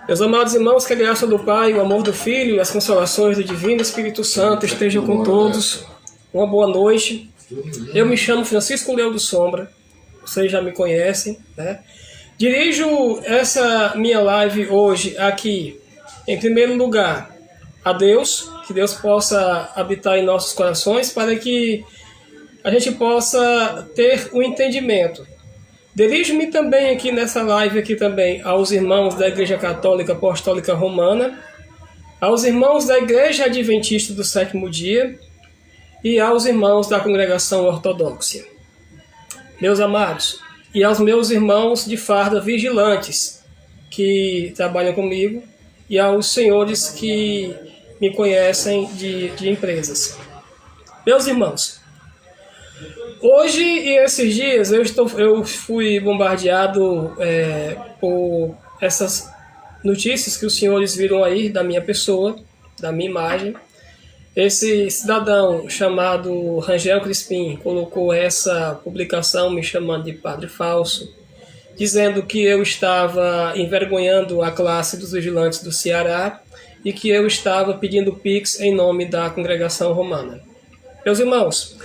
Meus amados irmãos, que a graça do Pai, o amor do Filho e as consolações do Divino Espírito Santo estejam com todos. Uma boa noite. Eu me chamo Francisco Leo do Sombra, vocês já me conhecem, né? Dirijo essa minha live hoje aqui, em primeiro lugar, a Deus, que Deus possa habitar em nossos corações para que a gente possa ter um entendimento. Dirijo-me também aqui nessa live aqui também aos irmãos da Igreja Católica Apostólica Romana, aos irmãos da Igreja Adventista do Sétimo Dia e aos irmãos da Congregação Ortodoxa. Meus amados, e aos meus irmãos de farda vigilantes que trabalham comigo e aos senhores que me conhecem de empresas. Meus irmãos, hoje e esses dias eu fui bombardeado por essas notícias que os senhores viram aí da minha pessoa, da minha imagem. Esse cidadão chamado Rangel Crispim colocou essa publicação me chamando de padre falso, dizendo que eu estava envergonhando a classe dos vigilantes do Ceará e que eu estava pedindo pix em nome da congregação romana. Meus irmãos,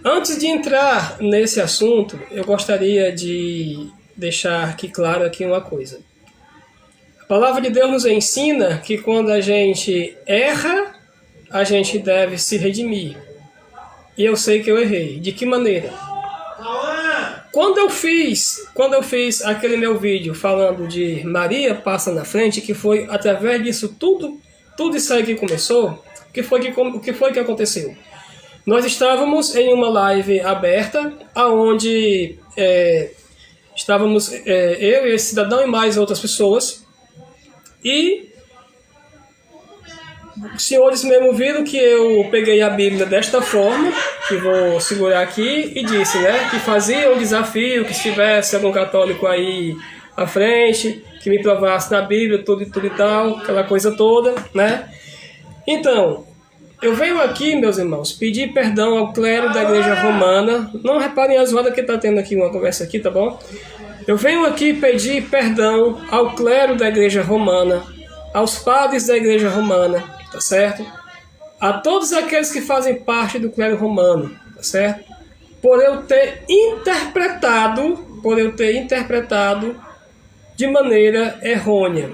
antes de entrar nesse assunto, eu gostaria de deixar aqui claro aqui uma coisa. A palavra de Deus nos ensina que quando a gente erra, a gente deve se redimir. E eu sei que eu errei. De que maneira? Quando eu fiz aquele meu vídeo falando de Maria passa na frente, que foi através disso tudo isso aí que começou, o que foi que aconteceu? Nós estávamos em uma live aberta, onde estávamos eu e esse cidadão e mais outras pessoas, e os senhores mesmo viram que eu peguei a Bíblia desta forma, que vou segurar aqui, e disse, né, que fazia um desafio, que se tivesse algum católico aí à frente, que me provasse na Bíblia, tudo e tal, aquela coisa toda, né? Então, eu venho aqui, meus irmãos, pedir perdão ao clero da Igreja Romana. Não reparem as rodas que está tendo aqui uma conversa aqui, tá bom? Eu venho aqui pedir perdão ao clero da Igreja Romana, aos padres da Igreja Romana, tá certo? A todos aqueles que fazem parte do clero romano, tá certo? Por eu ter interpretado de maneira errônea.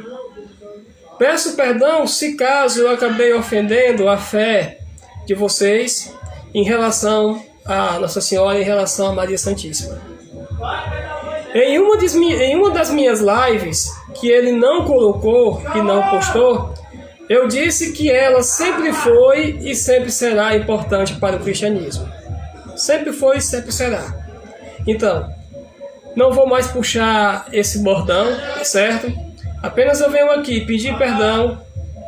Peço perdão se caso eu acabei ofendendo a fé de vocês em relação a Nossa Senhora, em relação a Maria Santíssima. Em uma das minhas lives, que ele não colocou e não postou, eu disse que ela sempre foi e sempre será importante para o cristianismo. Sempre foi e sempre será. Então, não vou mais puxar esse bordão, certo? Apenas eu venho aqui pedir perdão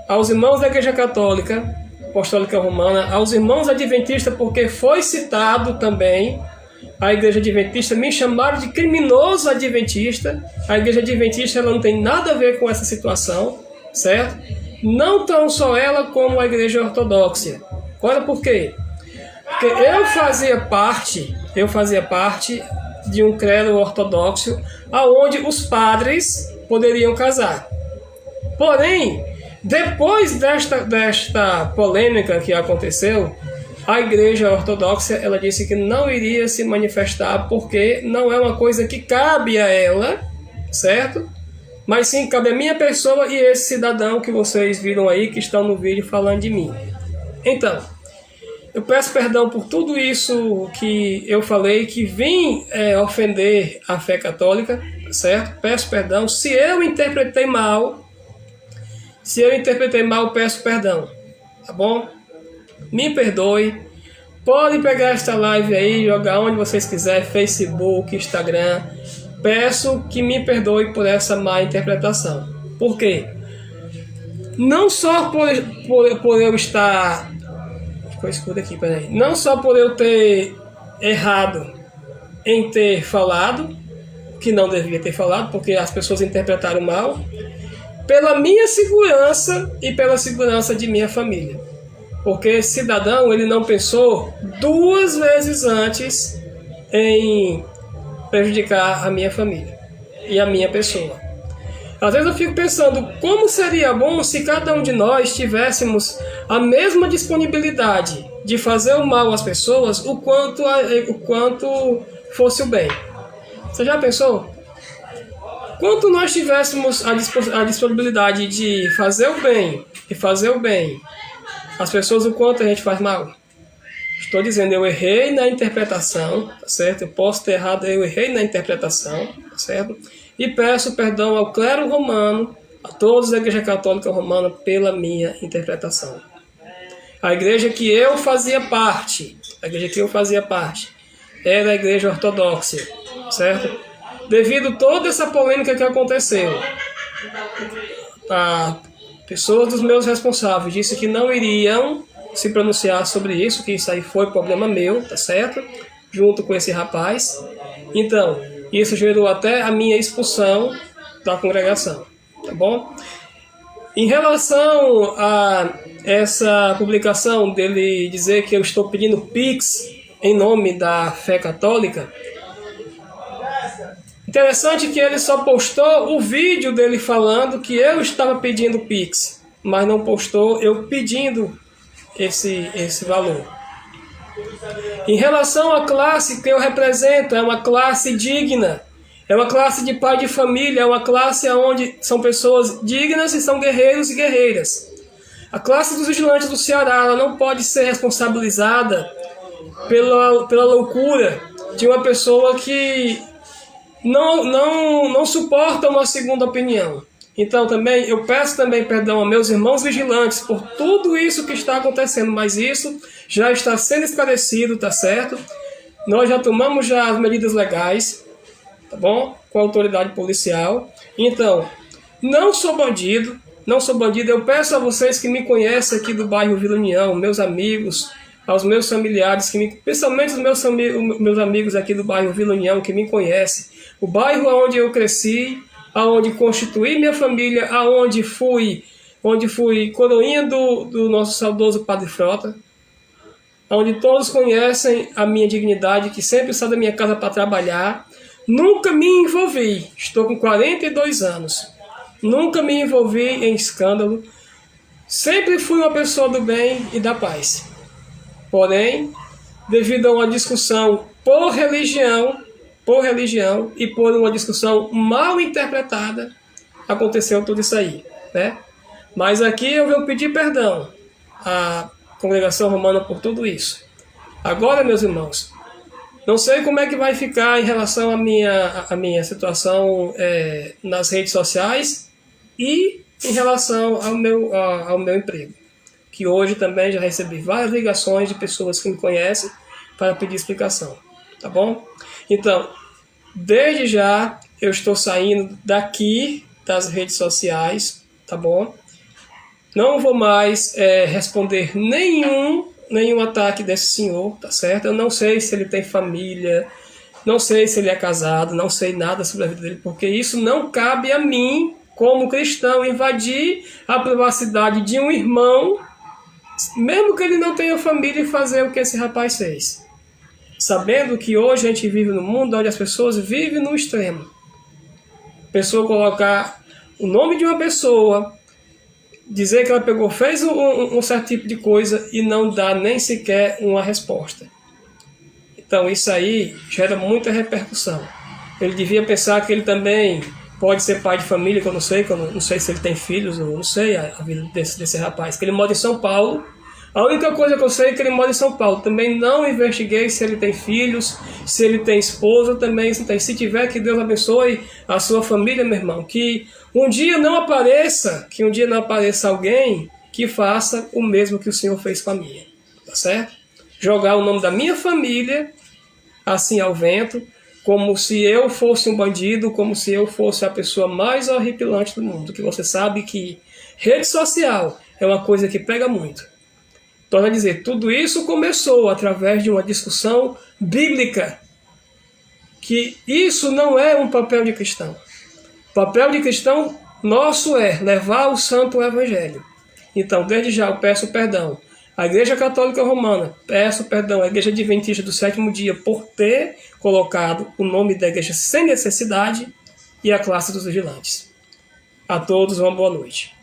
aos irmãos da Igreja Católica Apostólica Romana, aos irmãos adventistas, porque foi citado também a Igreja Adventista, me chamaram de criminoso adventista. A Igreja Adventista ela não tem nada a ver com essa situação, certo? Não tão só ela como a Igreja Ortodoxa. Olha por quê? Porque eu fazia parte de um credo ortodoxo aonde os padres poderiam casar. Porém, depois desta polêmica que aconteceu, a Igreja Ortodoxa ela disse que não iria se manifestar porque não é uma coisa que cabe a ela, certo? Mas sim cabe a minha pessoa e esse cidadão que vocês viram aí, que estão no vídeo falando de mim. Então, eu peço perdão por tudo isso que eu falei, que vim ofender a fé católica, certo? Peço perdão. Se eu interpretei mal, peço perdão, tá bom? Me perdoe. Podem pegar esta live aí, jogar onde vocês quiserem, Facebook, Instagram. Peço que me perdoe por essa má interpretação. Por quê? Não só por eu estar... Ficou escuro aqui, peraí. Não só por eu ter errado em ter falado, que não devia ter falado, porque as pessoas interpretaram mal, pela minha segurança e pela segurança de minha família. Porque esse cidadão, ele não pensou 2 vezes antes em prejudicar a minha família e a minha pessoa. Às vezes eu fico pensando como seria bom se cada um de nós tivéssemos a mesma disponibilidade de fazer o mal às pessoas o quanto fosse o bem. Você já pensou? Quanto nós tivéssemos a disponibilidade de fazer o bem e fazer o bem às pessoas, o quanto a gente faz mal? Estou dizendo, eu errei na interpretação, tá certo? Eu posso ter errado, eu errei na interpretação, tá certo? E peço perdão ao clero romano, a todos da Igreja Católica Romana, pela minha interpretação. A igreja que eu fazia parte, era a Igreja Ortodoxa, certo? Devido a toda essa polêmica que aconteceu, a pessoas dos meus responsáveis disse que não iriam se pronunciar sobre isso, que isso aí foi problema meu, tá certo? Junto com esse rapaz. Então, isso gerou até a minha expulsão da congregação, tá bom? Em relação a essa publicação dele dizer que eu estou pedindo Pix em nome da fé católica, interessante que ele só postou o vídeo dele falando que eu estava pedindo Pix, mas não postou eu pedindo esse valor. Em relação à classe que eu represento, é uma classe digna, é uma classe de pai de família, é uma classe onde são pessoas dignas e são guerreiros e guerreiras. A classe dos vigilantes do Ceará, ela não pode ser responsabilizada pela loucura de uma pessoa que não suporta uma segunda opinião. Então também eu peço também perdão a meus irmãos vigilantes por tudo isso que está acontecendo, mas isso já está sendo esclarecido, tá certo? Nós já tomamos já as medidas legais, tá bom? Com a autoridade policial. Então, não sou bandido, eu peço a vocês que me conhecem aqui do bairro Vila União, meus amigos, aos meus familiares, principalmente os meus amigos aqui do bairro Vila União, que me conhecem, o bairro onde eu cresci, aonde constituí minha família, aonde fui coroinha do nosso saudoso Padre Frota, onde todos conhecem a minha dignidade, que sempre saio da minha casa para trabalhar. Nunca me envolvi, estou com 42 anos, nunca me envolvi em escândalo, sempre fui uma pessoa do bem e da paz. Porém, devido a uma discussão por religião e por uma discussão mal interpretada, aconteceu tudo isso aí, né? Mas aqui eu venho pedir perdão à congregação romana por tudo isso. Agora, meus irmãos, não sei como é que vai ficar em relação à minha situação nas redes sociais e em relação ao meu emprego, que hoje também já recebi várias ligações de pessoas que me conhecem para pedir explicação, tá bom? Então, desde já eu estou saindo daqui das redes sociais, tá bom? Não vou mais responder nenhum ataque desse senhor, tá certo? Eu não sei se ele tem família, não sei se ele é casado, não sei nada sobre a vida dele, porque isso não cabe a mim, como cristão, invadir a privacidade de um irmão, mesmo que ele não tenha família, e fazer o que esse rapaz fez. Sabendo que hoje a gente vive num mundo onde as pessoas vivem no extremo. Pessoa colocar o nome de uma pessoa, dizer que ela fez um certo tipo de coisa e não dá nem sequer uma resposta. Então isso aí gera muita repercussão. Ele devia pensar que ele também pode ser pai de família, que eu não sei se ele tem filhos, eu não sei a vida desse rapaz, que ele mora em São Paulo. A única coisa que eu sei é que ele mora em São Paulo. Também não investiguei se ele tem filhos, se ele tem esposa, também se tem. Se tiver, que Deus abençoe a sua família, meu irmão. Que um dia não apareça alguém que faça o mesmo que o Senhor fez com a minha. Tá certo? Jogar o nome da minha família assim ao vento, como se eu fosse um bandido, como se eu fosse a pessoa mais horripilante do mundo. Que você sabe que rede social é uma coisa que pega muito. Torna a dizer, tudo isso começou através de uma discussão bíblica, que isso não é um papel de cristão. O papel de cristão nosso é levar o santo evangelho. Então, desde já eu peço perdão à Igreja Católica Romana, peço perdão à Igreja Adventista do Sétimo Dia por ter colocado o nome da igreja sem necessidade e a classe dos vigilantes. A todos uma boa noite.